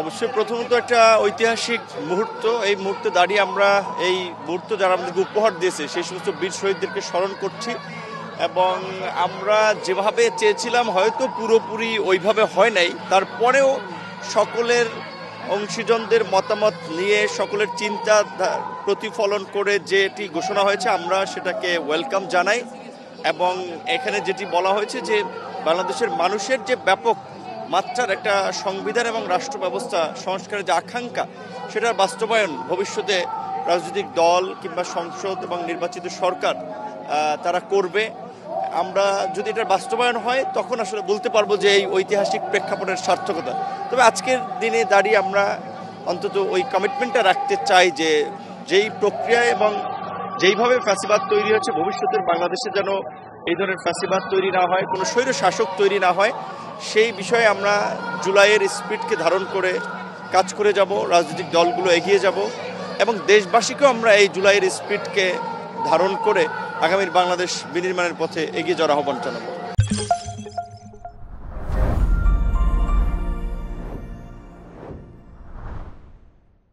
অবশ্যই প্রথমত একটা ঐতিহাসিক মুহূর্ত। এই মুহূর্তে দাঁড়িয়ে আমরা এই মুহূর্ত যারা আমাদেরকে উপহার দিয়েছে সেই সমস্ত বীর শহীদদেরকে স্মরণ করছি এবং আমরা যেভাবে চেয়েছিলাম হয়তো পুরোপুরি ওইভাবে হয় নাই, তারপরেও সকলের অংশীজনদের মতামত নিয়ে সকলের চিন্তা প্রতিফলন করে যেটি ঘোষণা হয়েছে আমরা সেটাকে ওয়েলকাম জানাই। এবং এখানে যেটি বলা হয়েছে যে বাংলাদেশের মানুষের যে ব্যাপক মাত্রার একটা সংবিধান এবং রাষ্ট্র ব্যবস্থা সংস্কারের যে আকাঙ্ক্ষা সেটার বাস্তবায়ন ভবিষ্যতে রাজনৈতিক দল কিংবা সংসদ এবং নির্বাচিত সরকার তারা করবে। আমরা যদি এটার বাস্তবায়ন হয় তখন আসলে বলতে পারবো যে এই ঐতিহাসিক প্রেক্ষাপটের সার্থকতা। তবে আজকের দিনে দাঁড়িয়ে আমরা অন্তত ওই কমিটমেন্টটা রাখতে চাই যে যেই প্রক্রিয়া এবং যেইভাবে ফ্যাসিবাদ তৈরি হয়েছে ভবিষ্যতের বাংলাদেশে যেন এই ধরনের ফ্যাসিবাদ তৈরি না হয়, কোনো স্বৈর শাসক তৈরি না হয়, সেই বিষয়ে আমরা জুলাইয়ের স্পিরিটকে ধারণ করে কাজ করে যাব, রাজনৈতিক দলগুলো এগিয়ে যাব এবং দেশবাসীকেও আমরা এই জুলাইয়ের স্পিরিটকে ধারণ করে আগামীর বাংলাদেশ বিনির্মাণের পথে এগিয়ে যাওয়ার আহ্বান জানাবো।